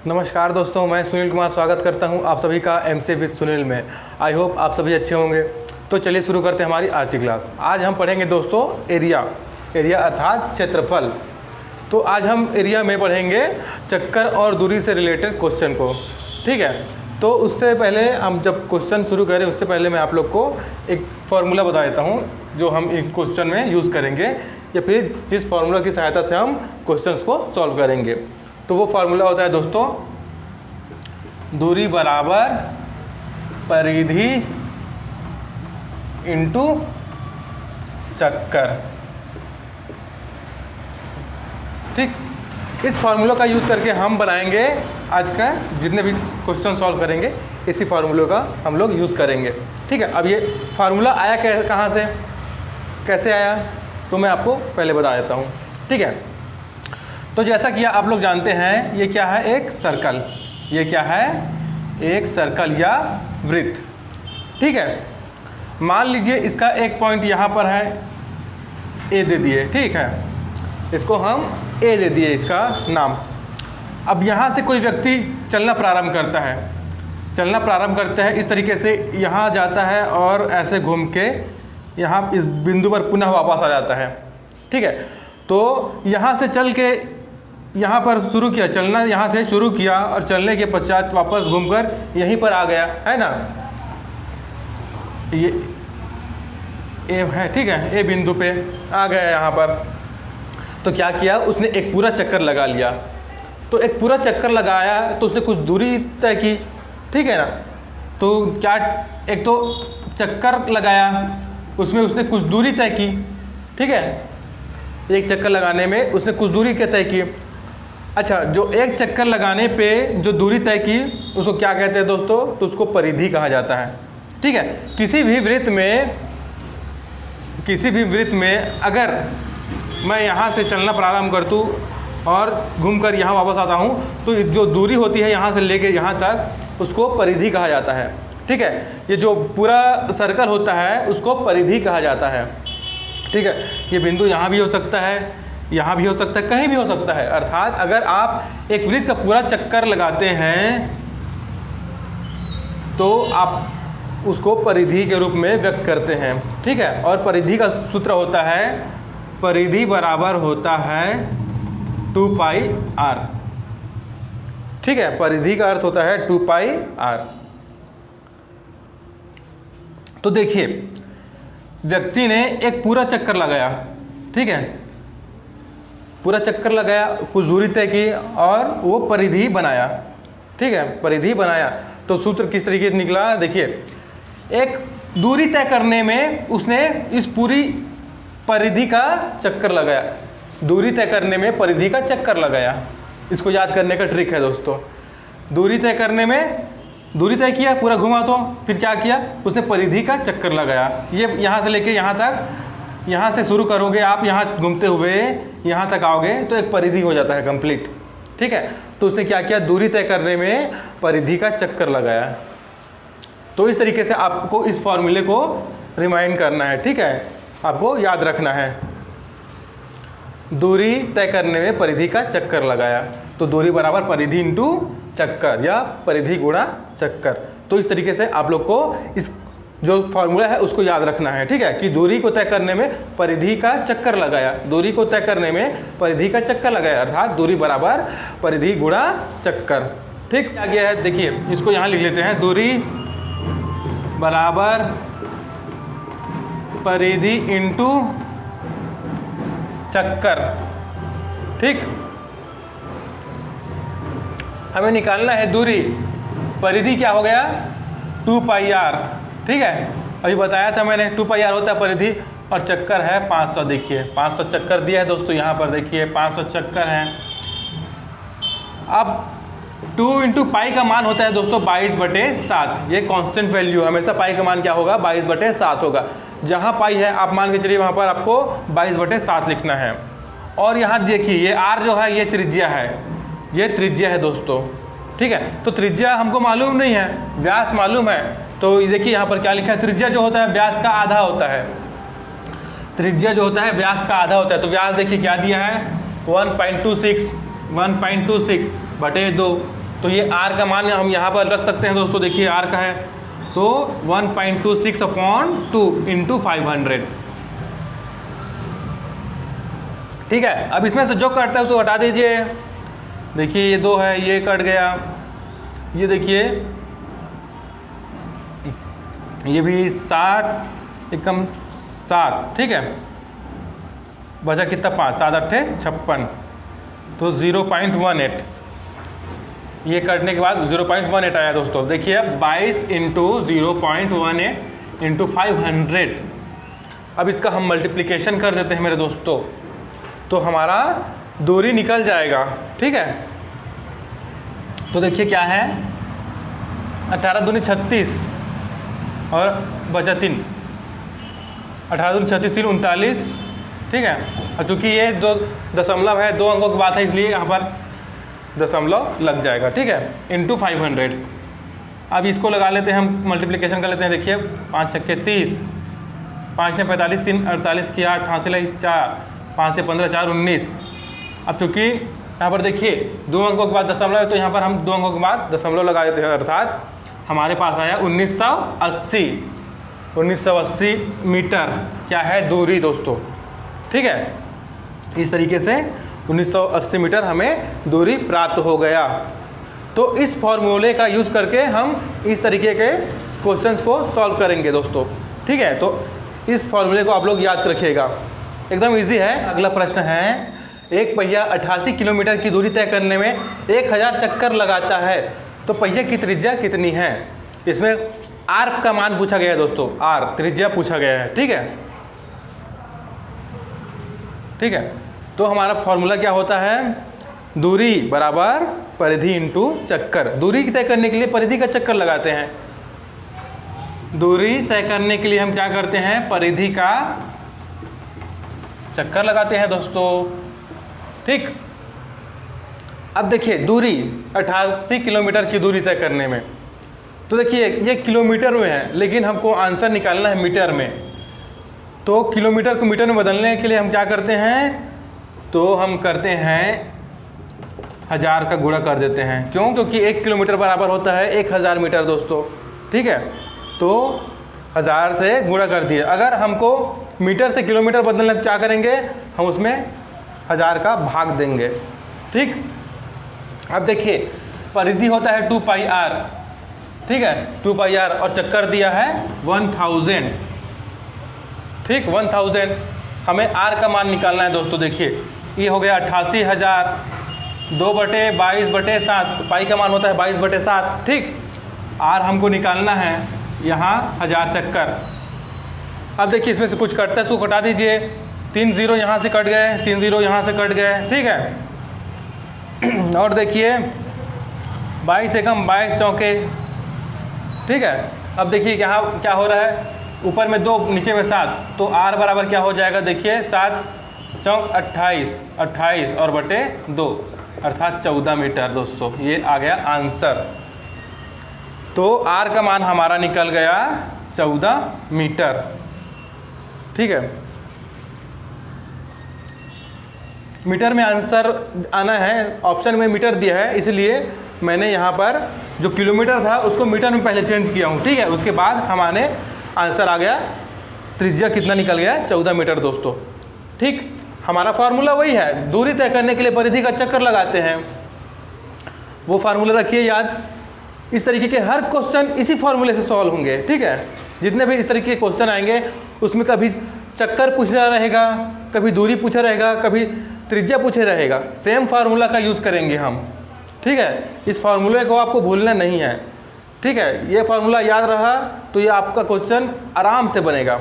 नमस्कार दोस्तों, मैं सुनील कुमार स्वागत करता हूं आप सभी का एमसी विद सुनील में। आई होप आप सभी अच्छे होंगे। तो चलिए शुरू करते हैं हमारी आज की क्लास। आज हम पढ़ेंगे दोस्तों एरिया अर्थात क्षेत्रफल। तो आज हम एरिया में पढ़ेंगे चक्कर और दूरी से रिलेटेड क्वेश्चन को, ठीक है। तो उससे पहले हम जब क्वेश्चन शुरू करें उससे पहले मैं आप लोग को एक फार्मूला बता देता हूँ जो हम इस क्वेश्चन में यूज़ करेंगे या फिर जिस फार्मूला की सहायता से हम क्वेश्चंस को सॉल्व करेंगे। तो वो फार्मूला होता है दोस्तों, दूरी बराबर परिधि इनटू चक्कर, ठीक। इस फार्मूला का यूज़ करके हम बनाएंगे आज का जितने भी क्वेश्चन सॉल्व करेंगे, इसी फार्मूले का हम लोग यूज़ करेंगे, ठीक है। अब ये फार्मूला आया कहाँ से, कैसे आया, तो मैं आपको पहले बता देता हूँ, ठीक है। तो जैसा कि आप लोग जानते हैं, ये क्या है, एक सर्कल। ये क्या है, एक सर्कल या वृत्त, ठीक है। मान लीजिए इसका एक पॉइंट यहाँ पर है, ए दे दिए, ठीक है। इसको हम ए दे दिए इसका नाम। अब यहाँ से कोई व्यक्ति चलना प्रारंभ करता है इस तरीके से, यहाँ जाता है और ऐसे घूम के यहाँ इस बिंदु पर पुनः वापस आ जाता है, ठीक है। तो यहाँ से चल के यहाँ पर शुरू किया चलना, यहाँ से शुरू किया और चलने के पश्चात वापस घूमकर यहीं पर आ गया, है ना। ये ए है, ठीक है, ए बिंदु पे आ गया यहाँ पर। तो क्या किया उसने, एक पूरा चक्कर लगा लिया। तो एक पूरा चक्कर लगाया तो उसने कुछ दूरी तय की, ठीक है ना। तो क्या, एक तो चक्कर लगाया उसमें उसने कुछ दूरी तय की, ठीक है। एक चक्कर लगाने में उसने कुछ दूरी तय की। अच्छा, जो एक चक्कर लगाने पे जो दूरी तय की उसको क्या कहते हैं दोस्तों, तो उसको परिधि कहा जाता है, ठीक है। किसी भी वृत्त में अगर मैं यहाँ से चलना प्रारंभ कर दूँ और घूमकर यहाँ वापस आता हूँ तो जो दूरी होती है यहाँ से लेके यहाँ तक उसको परिधि कहा जाता है, ठीक है। ये जो पूरा सर्कल होता है उसको परिधि कहा जाता है, ठीक है। ये बिंदु यहाँ भी हो सकता है, यहाँ भी हो सकता है, कहीं भी हो सकता है। अर्थात अगर आप एक वृत्त का पूरा चक्कर लगाते हैं तो आप उसको परिधि के रूप में व्यक्त करते हैं, ठीक है। और परिधि का सूत्र होता है, परिधि बराबर होता है 2πr, ठीक है। परिधि का अर्थ होता है 2πr। तो देखिए, व्यक्ति ने एक पूरा चक्कर लगाया, ठीक है, पूरा चक्कर लगाया, कुछ दूरी तय की और वो परिधि बनाया, ठीक है, परिधि बनाया। तो सूत्र किस तरीके से निकला, देखिए, एक दूरी तय करने में उसने इस पूरी परिधि का चक्कर लगाया, दूरी तय करने में परिधि का चक्कर लगाया। इसको याद करने का ट्रिक है दोस्तों। दूरी तय करने में दूरी तय किया, पूरा घुमा, तो फिर क्या किया उसने, परिधि का चक्कर लगाया। ये यहाँ से लेके यहाँ तक, यहाँ से शुरू करोगे आप, यहाँ घूमते हुए यहाँ तक आओगे तो एक परिधि हो जाता है कंप्लीट, ठीक है। तो उसने क्या किया, दूरी तय करने में परिधि का चक्कर लगाया। तो इस तरीके से आपको इस फॉर्मूले को रिमाइंड करना है, ठीक है, आपको याद रखना है। दूरी तय करने में परिधि का चक्कर लगाया, तो दूरी बराबर परिधि इंटू चक्कर या परिधि गुणा चक्कर। तो इस तरीके से आप लोग को इस जो फॉर्मूला है उसको याद रखना है, ठीक है, कि दूरी को तय करने में परिधि का चक्कर लगाया, दूरी को तय करने में परिधि का चक्कर लगाया, अर्थात दूरी बराबर परिधि गुणा चक्कर, ठीक। क्या गया है, देखिए इसको यहाँ लिख लेते हैं, दूरी बराबर परिधि इंटू चक्कर, ठीक। हमें निकालना है दूरी, परिधि क्या हो गया 2πr, ठीक है। अभी बताया था मैंने 2πr होता है परिधि और चक्कर है 500। देखिए 500 चक्कर दिया है दोस्तों, यहाँ पर देखिए 500 चक्कर हैं। अब 2 × पाई का मान होता है दोस्तों 22/7। ये कांस्टेंट वैल्यू, हमेशा पाई का मान क्या होगा, 22/7 होगा। जहाँ पाई है आप मान के चलिए वहाँ पर आपको 22/7 लिखना है। और यहाँ देखिए ये r जो है ये त्रिज्या है, ये त्रिज्या है दोस्तों, ठीक है। तो त्रिज्या हमको मालूम नहीं है, व्यास मालूम है। तो देखिए यहाँ पर क्या लिखा है, त्रिज्या जो होता है व्यास का आधा होता है, त्रिज्या जो होता है व्यास का आधा होता है। तो व्यास देखिए क्या दिया है 1.26 1.26/2, तो ये r का मान हम यहाँ पर रख सकते हैं दोस्तों। देखिए r का है तो 1.26/2 इंटू 500। ठीक है, अब इसमें से जो कटता है उसको हटा दीजिए। देखिए ये 2 है, ये कट गया, ये देखिए ये भी 7 एकम 7। ठीक है, बचा कितना 5, 7 8 56, तो 0.18। ये कटने के बाद 0.18 आया दोस्तों। देखिए 22 इंटू 0.18 इंटू 500। अब इसका हम मल्टीप्लिकेशन कर देते हैं मेरे दोस्तों, तो हमारा दूरी निकल जाएगा। ठीक है, तो देखिए क्या है, 18 दूनी 36 और बचा 3, 18 दूनी 36, 3 39। ठीक है, और चूँकि ये 2 दशमलव है, 2 अंकों की बात है, इसलिए यहाँ पर दशमलव लग जाएगा। ठीक है, इंटू 500। अब इसको लगा लेते हैं हम, मल्टीप्लिकेशन कर लेते हैं। देखिए 5 छक्के 30, 5 ने 45, 3 48 की 8, 88 4, 5 से 15 4 19। अब चूँकि यहाँ पर देखिए 2 अंकों के बाद दशमलव है, तो यहाँ पर हम 2 अंकों के बाद दशमलव लगा देते हैं, अर्थात हमारे पास आया 1980 मीटर क्या है दूरी दोस्तों। ठीक है, इस तरीके से 1980 मीटर हमें दूरी प्राप्त हो गया। तो इस फॉर्मूले का यूज़ करके हम इस तरीके के क्वेश्चंस को सॉल्व करेंगे दोस्तों। ठीक है, तो इस फॉर्मूले को आप लोग याद रखिएगा, एकदम इजी है। अगला प्रश्न है, एक पहिया 88 किलोमीटर की दूरी तय करने में 1000 चक्कर लगाता है, तो पहिया की त्रिज्या कितनी है? इसमें आर का मान पूछा गया है दोस्तों, आर त्रिज्या पूछा गया है। ठीक है, ठीक है, तो हमारा फॉर्मूला क्या होता है, दूरी बराबर परिधि इंटू चक्कर। दूरी तय करने के लिए परिधि का चक्कर लगाते हैं। दूरी तय करने के लिए हम क्या करते हैं, परिधि का चक्कर लगाते हैं दोस्तों। ठीक, अब देखिए दूरी 88 किलोमीटर की दूरी तय करने में, तो देखिए ये किलोमीटर में है, लेकिन हमको आंसर निकालना है मीटर में। तो किलोमीटर को मीटर में बदलने के लिए हम क्या करते हैं, तो हम करते हैं 1000 का गुणा कर देते हैं। क्यों? क्योंकि 1 किलोमीटर बराबर होता है 1000 मीटर दोस्तों। ठीक है, तो 1000 से गुणा कर दिए। अगर हमको मीटर से किलोमीटर बदलना, क्या करेंगे, हम उसमें 1000 का भाग देंगे। ठीक, अब देखिए परिधि होता है 2πr। ठीक है, 2πr और चक्कर दिया है 1000। ठीक, 1000 हमें r का मान निकालना है दोस्तों। देखिए ये हो गया 88,000, 2/22/7, पाई का मान होता है 22/7। ठीक, r हमको निकालना है यहाँ 1000 चक्कर। अब देखिए इसमें से कुछ कटता है, उसको कटा दीजिए। 3 0 यहाँ से कट गए, 3 0 यहाँ से कट गए। ठीक है, और देखिए 22 एकम 22 चौके। ठीक है, अब देखिए यहाँ क्या हो रहा है, ऊपर में 2 नीचे में 7, तो r बराबर क्या हो जाएगा, देखिए 7 चौक 28, 28 और बटे 2 अर्थात 14 मीटर दोस्तों। ये आ गया आंसर। तो r का मान हमारा निकल गया 14 मीटर। ठीक है, मीटर में आंसर आना है, ऑप्शन में मीटर दिया है, इसलिए मैंने यहाँ पर जो किलोमीटर था उसको मीटर में पहले चेंज किया हूँ। ठीक है, उसके बाद हमारे आंसर आ गया, त्रिज्या कितना निकल गया, 14 मीटर दोस्तों। ठीक, हमारा फार्मूला वही है, दूरी तय करने के लिए परिधि का चक्कर लगाते हैं। वो फार्मूला रखिए याद। इस तरीके के हर क्वेश्चन इसी फार्मूले से सॉल्व होंगे। ठीक है, जितने भी इस तरीके के क्वेश्चन आएंगे उसमें कभी चक्कर पूछा रहेगा, कभी दूरी पूछा रहेगा, कभी त्रिज्या पूछे रहेगा। सेम फार्मूला का यूज़ करेंगे हम। ठीक है, इस फार्मूले को आपको भूलना नहीं है। ठीक है, ये फार्मूला याद रहा तो ये आपका क्वेश्चन आराम से बनेगा।